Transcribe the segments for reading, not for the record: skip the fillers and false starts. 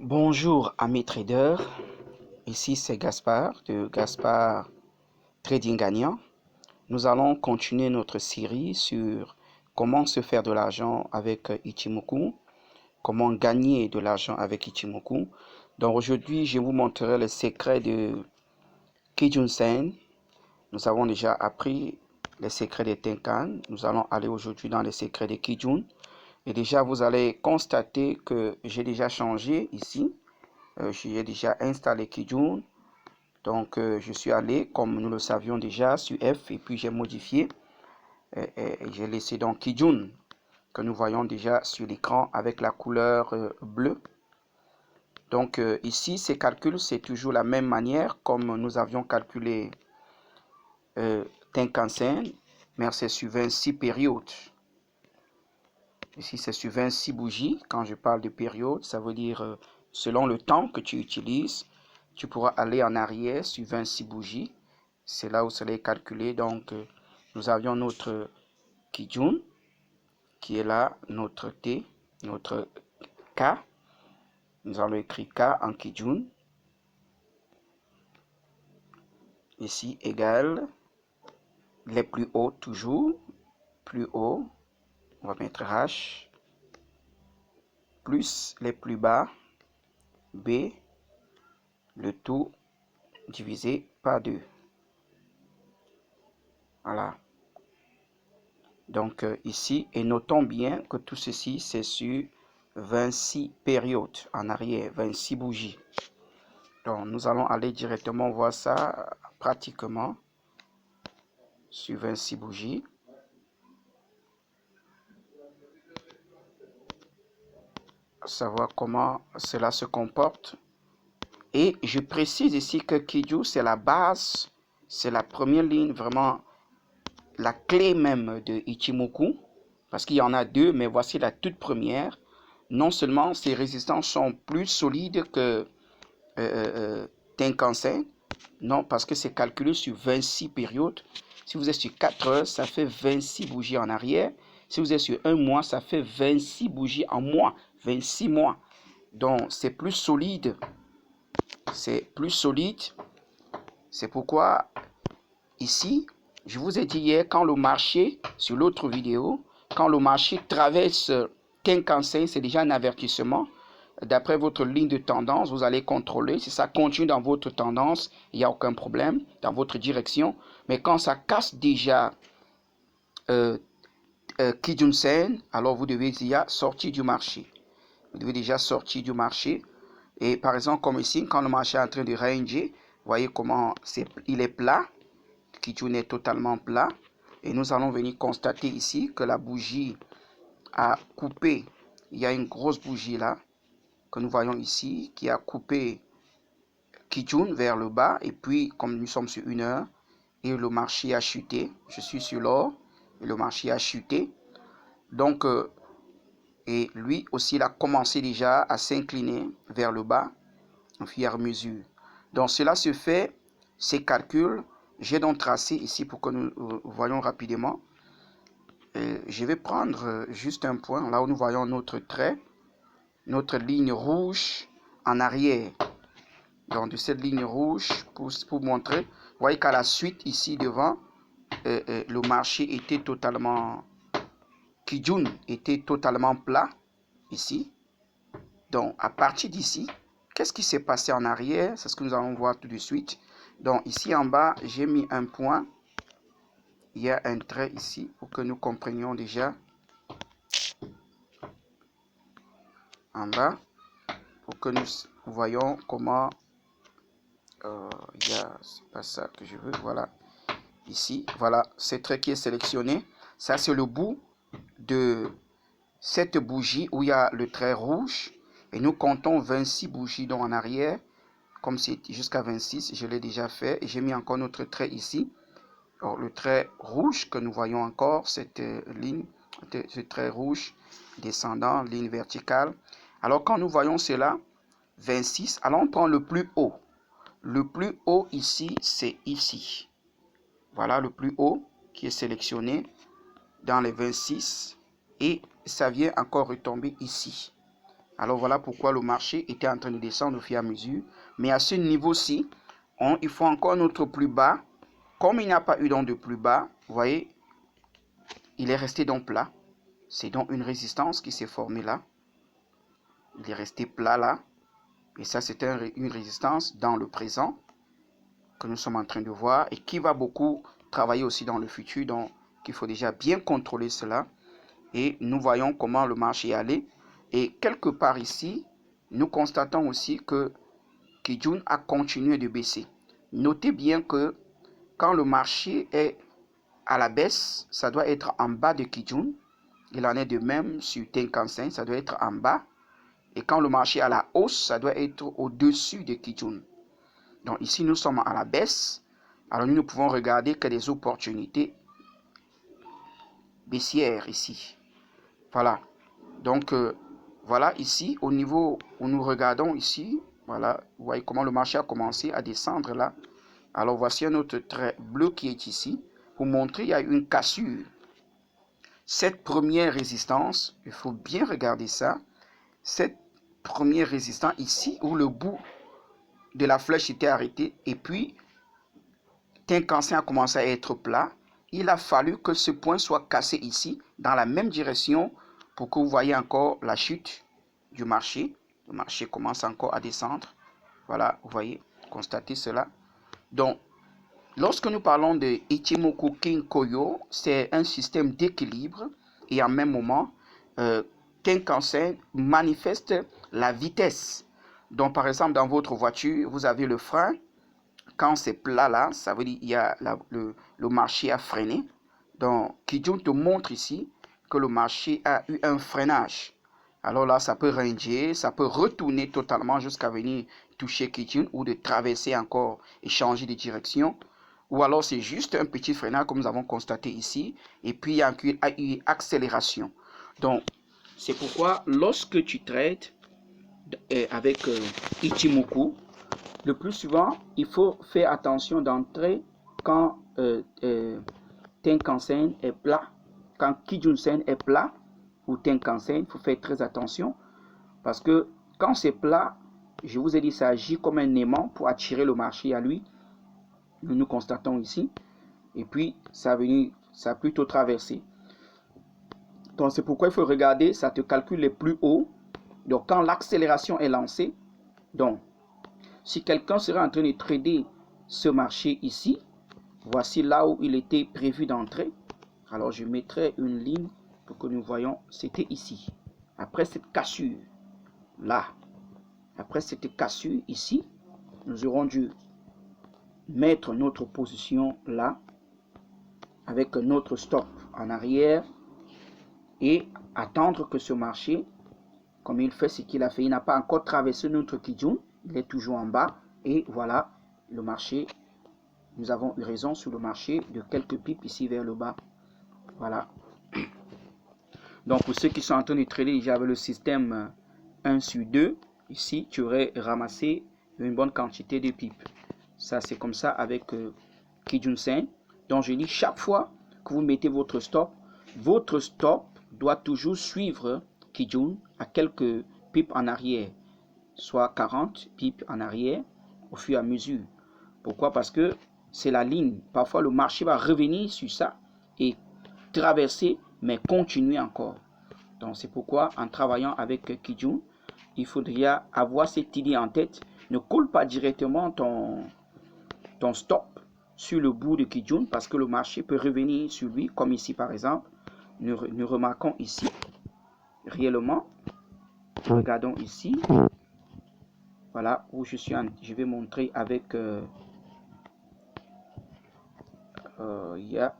Bonjour amis traders, ici c'est Gaspard de Gaspard Trading Gagnant. Nous allons continuer notre série sur comment se faire de l'argent avec Ichimoku, comment gagner de l'argent avec Ichimoku. Donc aujourd'hui, je vous montrerai les secrets de Kijun Sen. Nous avons déjà appris les secrets de Tenkan. Nous allons aller aujourd'hui dans les secrets de Kijun. Et déjà, vous allez constater que j'ai déjà changé ici. J'ai déjà installé Kijun. Donc, je suis allé, comme nous le savions déjà, sur F et puis j'ai modifié. Et j'ai laissé donc Kijun, que nous voyons déjà sur l'écran avec la couleur bleue. Donc, ici, ces calculs, c'est toujours la même manière comme nous avions calculé Tenkan-sen, mais c'est sur 26 périodes. Ici, c'est sur 26 bougies. Quand je parle de période, ça veut dire selon le temps que tu utilises, tu pourras aller en arrière sur 26 bougies. C'est là où cela est calculé. Donc, nous avions notre Kijun, qui est là, notre T, notre K. Nous allons écrire K en Kijun. Ici, égal. Les plus hauts, toujours. Plus haut. On va mettre H. Plus les plus bas. B. Le tout divisé par 2. Voilà. Donc ici, et notons bien que tout ceci, c'est sur 26 périodes en arrière, 26 bougies. Donc nous allons aller directement voir ça pratiquement sur 26 bougies. Savoir comment cela se comporte. Et je précise ici que Kijun, c'est la base, c'est la première ligne, vraiment la clé même de Ichimoku, parce qu'il y en a deux, mais voici la toute première. Non seulement ces résistances sont plus solides que Tenkan-sen, non, parce que c'est calculé sur 26 périodes. Si vous êtes sur 4 heures, ça fait 26 bougies en arrière. Si vous êtes sur un mois, ça fait 26 bougies en mois, 26 mois. Donc, c'est plus solide. C'est plus solide. C'est pourquoi, ici, je vous ai dit hier, quand le marché, sur l'autre vidéo, quand le marché traverse Tenkan-sen, c'est déjà un avertissement. D'après votre ligne de tendance, vous allez contrôler. Si ça continue dans votre tendance, il n'y a aucun problème dans votre direction. Mais quand ça casse déjà Kijun-sen, alors vous devez déjà sortir du marché. Vous devez déjà sortir du marché. Et par exemple, comme ici, quand le marché est en train de ranger, voyez comment il est plat. Kijun est totalement plat. Et nous allons venir constater ici que la bougie a coupé. Il y a une grosse bougie là, que nous voyons ici, qui a coupé Kijun vers le bas. Et puis, comme nous sommes sur 1 heure, et le marché a chuté. Je suis sur l'or, et le marché a chuté. Donc, et lui aussi, il a commencé déjà à s'incliner vers le bas, au fur et à mesure. Donc, cela se fait, ces calculs, j'ai donc tracé ici pour que nous voyons rapidement. Je vais prendre juste un point, là où nous voyons notre trait, notre ligne rouge en arrière. Donc de cette ligne rouge, pour montrer, vous voyez qu'à la suite ici devant, le marché était totalement, Kijun était totalement plat ici. Donc à partir d'ici, qu'est-ce qui s'est passé en arrière? C'est ce que nous allons voir tout de suite. Donc ici en bas, j'ai mis un point. Il y a un trait ici pour que nous comprenions déjà. En bas, pour que nous voyons comment c'est pas ça que je veux, voilà, ici, voilà, ce trait qui est sélectionné, ça c'est le bout de cette bougie où il y a le trait rouge, et nous comptons 26 bougies donc en arrière, comme c'est jusqu'à 26, je l'ai déjà fait, et j'ai mis encore notre trait ici. Alors, le trait rouge que nous voyons encore, cette ligne, ce trait rouge descendant, ligne verticale. Alors quand nous voyons cela, 26, alors on prend le plus haut. Le plus haut ici, c'est ici. Voilà le plus haut qui est sélectionné dans les 26. Et ça vient encore retomber ici. Alors voilà pourquoi le marché était en train de descendre au fur et à mesure. Mais à ce niveau-ci, il faut encore un autre plus bas. Comme il n'y a pas eu donc de plus bas, vous voyez, il est resté donc plat. C'est donc une résistance qui s'est formée là. Il est resté plat là. Et ça, c'est une résistance dans le présent que nous sommes en train de voir et qui va beaucoup travailler aussi dans le futur. Donc, il faut déjà bien contrôler cela. Et nous voyons comment le marché est allé. Et quelque part ici, nous constatons aussi que Kijun a continué de baisser. Notez bien que quand le marché est à la baisse, ça doit être en bas de Kijun. Il en est de même sur Tenkan-sen, ça doit être en bas. Et quand le marché est à la hausse, ça doit être au-dessus de Kijun. Donc ici, nous sommes à la baisse. Alors nous ne pouvons regarder que des opportunités baissières ici. Voilà. Donc voilà ici, au niveau où nous regardons ici, voilà, vous voyez comment le marché a commencé à descendre là. Alors voici un autre trait bleu qui est ici. Pour montrer, il y a une cassure. Cette première résistance, il faut bien regarder ça. Cette première résistance ici, où le bout de la flèche était arrêté, et puis Tenkan-sen a commencé à être plat. Il a fallu que ce point soit cassé ici, dans la même direction, pour que vous voyez encore la chute du marché. Le marché commence encore à descendre. Voilà, vous voyez, constatez cela. Donc, lorsque nous parlons de Ichimoku Kinkoyo, c'est un système d'équilibre et en même moment, Tenkan-sen manifeste la vitesse. Donc, par exemple, dans votre voiture, vous avez le frein. Quand c'est plat là, ça veut dire qu'il y a le marché a freiné. Donc, Kijun te montre ici que le marché a eu un freinage. Alors là, ça peut ranger, ça peut retourner totalement jusqu'à venir toucher Kijun ou de traverser encore et changer de direction. Ou alors c'est juste un petit freinage comme nous avons constaté ici. Et puis il y a une accélération. Donc, c'est pourquoi lorsque tu traites avec Ichimoku, le plus souvent, il faut faire attention d'entrer quand Tenkan-sen est plat, quand Kijun-sen est plat ou Tenkan-sen, il faut faire très attention parce que quand c'est plat, je vous ai dit, ça agit comme un aimant pour attirer le marché à lui. Nous constatons ici. Et puis, ça a plutôt traversé. Donc, c'est pourquoi il faut regarder, ça te calcule les plus hauts. Donc, quand l'accélération est lancée, donc, si quelqu'un serait en train de trader ce marché ici, voici là où il était prévu d'entrer. Alors je mettrai une ligne pour que nous voyons, c'était ici. Après cette cassure, là, après cette cassure ici, nous aurons dû mettre notre position là, avec notre stop en arrière, et attendre que ce marché, comme il fait ce qu'il a fait, il n'a pas encore traversé notre Kijun, il est toujours en bas, et voilà, le marché, nous avons eu raison sur le marché de quelques pips ici vers le bas. Voilà. Donc pour ceux qui sont en train de trader, j'avais le système 1 sur 2. Ici, tu aurais ramassé une bonne quantité de pips. Ça, c'est comme ça avec Kijun-sen. Donc je dis chaque fois que vous mettez votre stop doit toujours suivre Kijun à quelques pips en arrière, soit 40 pips en arrière au fur et à mesure. Pourquoi? Parce que c'est la ligne. Parfois, le marché va revenir sur ça et traverser, mais continuer encore. Donc, c'est pourquoi, en travaillant avec Kijun, il faudrait avoir cette idée en tête. Ne colle pas directement ton stop sur le bout de Kijun parce que le marché peut revenir sur lui, comme ici par exemple. Nous remarquons ici, réellement, regardons ici, voilà où je vais montrer avec,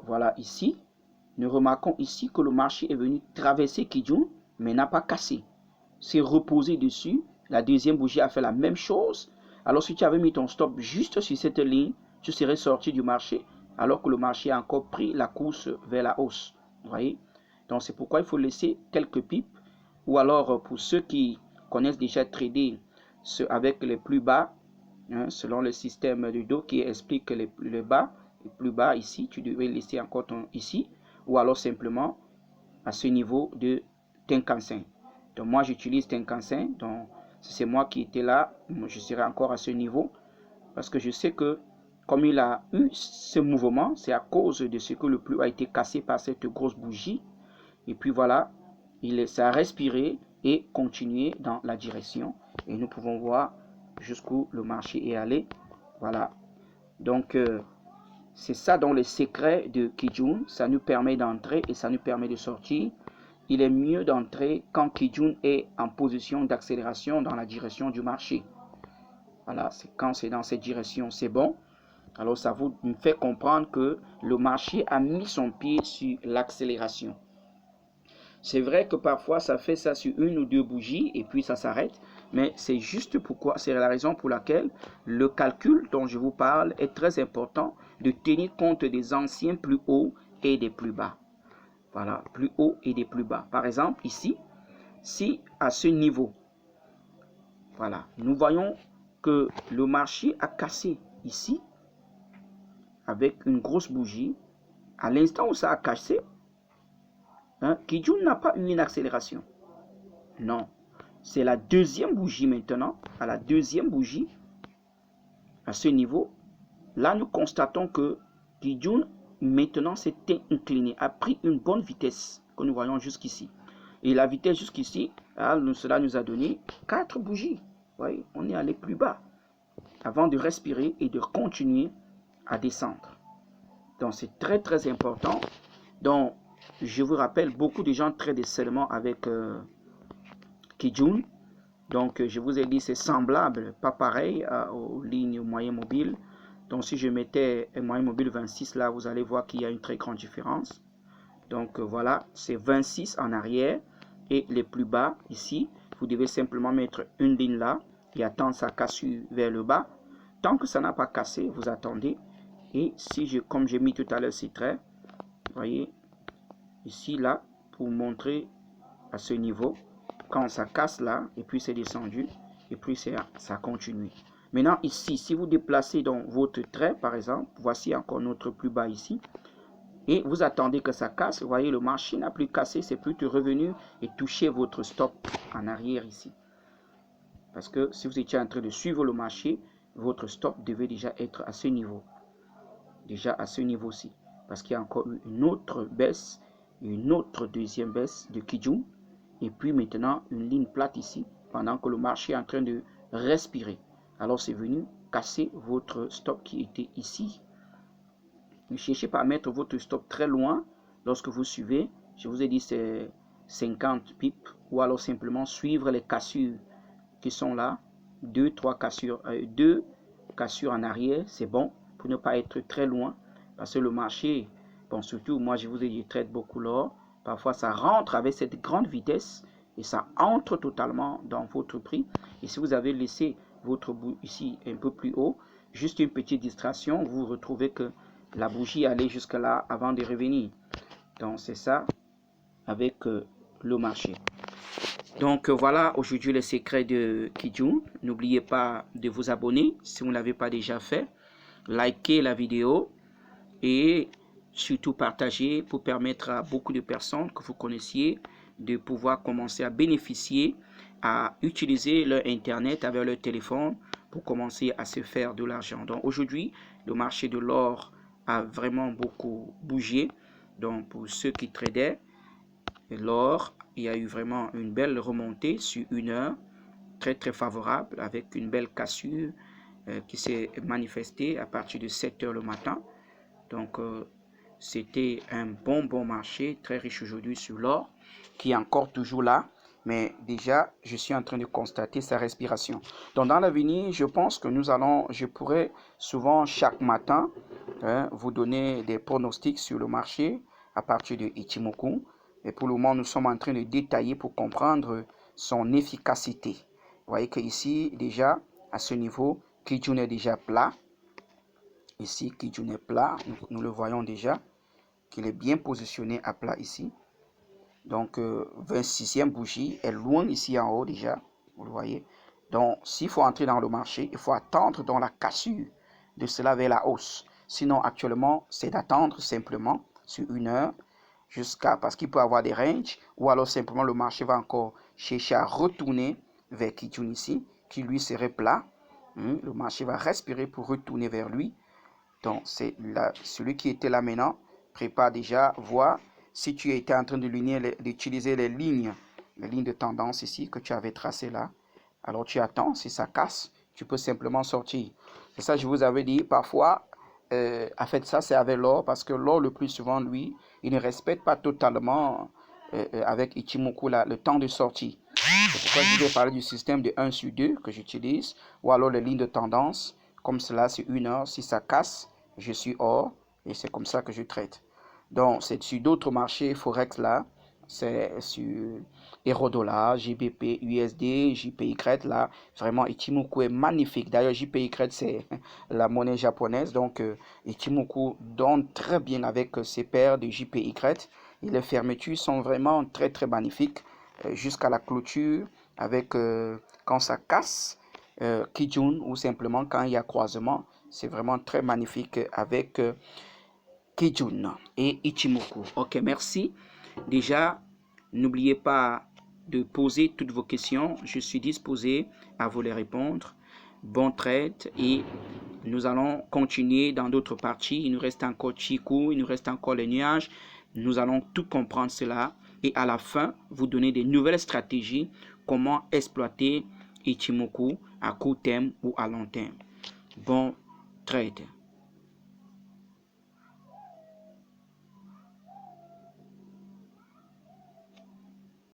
voilà ici, nous remarquons ici que le marché est venu traverser Kijun, mais n'a pas cassé. C'est reposé dessus. La deuxième bougie a fait la même chose. Alors si tu avais mis ton stop juste sur cette ligne, tu serais sorti du marché, alors que le marché a encore pris la course vers la hausse. Vous voyez? Donc c'est pourquoi il faut laisser quelques pips. Ou alors pour ceux qui connaissent déjà trader avec les plus bas, hein, selon le système du dos qui explique les plus bas ici, tu devais laisser encore ton ici. Ou alors simplement à ce niveau de Tenkan-sen. Donc moi j'utilise Tenkan-sen, donc c'est moi qui étais là, je serai encore à ce niveau, parce que je sais que comme il a eu ce mouvement, c'est à cause de ce que le plus a été cassé par cette grosse bougie. Et puis voilà, ça a respiré et continué dans la direction. Et nous pouvons voir jusqu'où le marché est allé. Voilà. Donc, c'est ça dans le secret de Kijun. Ça nous permet d'entrer et ça nous permet de sortir. Il est mieux d'entrer quand Kijun est en position d'accélération dans la direction du marché. Voilà, quand c'est dans cette direction, c'est bon. Alors, ça vous fait comprendre que le marché a mis son pied sur l'accélération. C'est vrai que parfois ça fait ça sur une ou deux bougies et puis ça s'arrête, mais c'est juste pourquoi, c'est la raison pour laquelle le calcul dont je vous parle est très important, de tenir compte des anciens plus hauts et des plus bas. Voilà, plus haut et des plus bas. Par exemple, ici, si à ce niveau, voilà, nous voyons que le marché a cassé ici avec une grosse bougie, à l'instant où ça a cassé, Kijun n'a pas eu une accélération. Non. C'est la deuxième bougie maintenant. À la deuxième bougie, à ce niveau, là nous constatons que Kijun maintenant s'est incliné, a pris une bonne vitesse que nous voyons jusqu'ici. Et la vitesse jusqu'ici, cela nous a donné 4 bougies. Vous voyez, on est allé plus bas avant de respirer et de continuer à descendre. Donc c'est très très important. Donc je vous rappelle, beaucoup de gens traitent seulement avec Kijun. Donc je vous ai dit c'est semblable, pas pareil aux lignes moyen mobile. Donc si je mettais un moyen mobile 26 là, vous allez voir qu'il y a une très grande différence. Donc voilà, c'est 26 en arrière et les plus bas ici, vous devez simplement mettre une ligne là et attendre sa cassure vers le bas. Tant que ça n'a pas cassé, vous attendez. Et si comme j'ai mis tout à l'heure ces traits, vous voyez, ici là, pour montrer à ce niveau, quand ça casse là, et puis c'est descendu, et puis ça continue. Maintenant ici, si vous déplacez donc votre trait, par exemple, voici encore notre plus bas ici, et vous attendez que ça casse, vous voyez, le marché n'a plus cassé, c'est plutôt revenu et toucher votre stop en arrière ici. Parce que si vous étiez en train de suivre le marché, votre stop devait déjà être à ce niveau. Déjà à ce niveau-ci. Parce qu'il y a encore une autre baisse, une autre deuxième baisse de Kijun. Et puis maintenant, une ligne plate ici, pendant que le marché est en train de respirer. Alors c'est venu casser votre stop qui était ici. Ne cherchez pas à mettre votre stop très loin lorsque vous suivez. Je vous ai dit c'est 50 pips. Ou alors simplement suivre les cassures qui sont là. 2 cassures en arrière, c'est bon pour ne pas être très loin. Parce que le marché, bon surtout moi je vous ai dit, traite beaucoup l'or. Parfois ça rentre avec cette grande vitesse et ça entre totalement dans votre prix. Et si vous avez laissé votre bout ici un peu plus haut, juste une petite distraction, vous retrouvez que la bougie allait jusque là avant de revenir. Donc c'est ça avec le marché. Donc voilà aujourd'hui les secrets de Kijun. N'oubliez pas de vous abonner si vous ne l'avez pas déjà fait. Likez la vidéo et surtout partager pour permettre à beaucoup de personnes que vous connaissiez de pouvoir commencer à bénéficier, à utiliser leur internet avec leur téléphone pour commencer à se faire de l'argent. Donc aujourd'hui, le marché de l'or a vraiment beaucoup bougé. Donc pour ceux qui tradaient l'or, il y a eu vraiment une belle remontée sur une heure, très très favorable avec une belle cassure qui s'est manifestée à partir de 7 heures le matin. Donc c'était un bon marché, très riche aujourd'hui sur l'or, qui est encore toujours là. Mais déjà, je suis en train de constater sa respiration. Donc dans l'avenir, je pense que je pourrais souvent chaque matin vous donner des pronostics sur le marché à partir de Ichimoku. Et pour le moment, nous sommes en train de détailler pour comprendre son efficacité. Vous voyez qu'ici, déjà, à ce niveau, Kijun est déjà plat. Ici, Kijun est plat. Nous le voyons déjà, qu'il est bien positionné à plat ici. Donc, 26e bougie est loin ici en haut déjà. Vous le voyez. Donc, s'il faut entrer dans le marché, il faut attendre dans la cassure de cela vers la hausse. Sinon, actuellement, c'est d'attendre simplement sur une heure. Parce qu'il peut avoir des ranges, ou alors simplement le marché va encore chercher à retourner vers Kijun ici, qui lui serait plat. Le marché va respirer pour retourner vers lui. Donc, c'est celui qui était là maintenant. Prépare déjà, voir si tu étais en train d'utiliser les lignes de tendance ici que tu avais tracées là. Alors, tu attends, si ça casse, tu peux simplement sortir. C'est ça, je vous avais dit, parfois, en fait, ça, c'est avec l'or, parce que l'or, le plus souvent, lui, il ne respecte pas totalement avec Ichimoku le temps de sortie. C'est pourquoi je vais parler du système de 1 sur 2 que j'utilise, ou alors les lignes de tendance, comme cela, c'est 1 heure. Si ça casse, je suis hors, et c'est comme ça que je traite. Donc, c'est sur d'autres marchés Forex là, c'est sur Eurodollar, JBP, USD, JPY là, vraiment Ichimoku est magnifique. D'ailleurs, JPY c'est la monnaie japonaise, donc Ichimoku donne très bien avec ses paires de JPY et les fermetures sont vraiment très très magnifiques jusqu'à la clôture avec quand ça casse, Kijun ou simplement quand il y a croisement, c'est vraiment très magnifique avec Kijun et Ichimoku. Ok, merci. Déjà, n'oubliez pas de poser toutes vos questions. Je suis disposé à vous les répondre. Bon trade et nous allons continuer dans d'autres parties. Il nous reste encore Chikou, il nous reste encore les nuages. Nous allons tout comprendre cela et à la fin, vous donner des nouvelles stratégies, comment exploiter Ichimoku à court terme ou à long terme. Bon trade.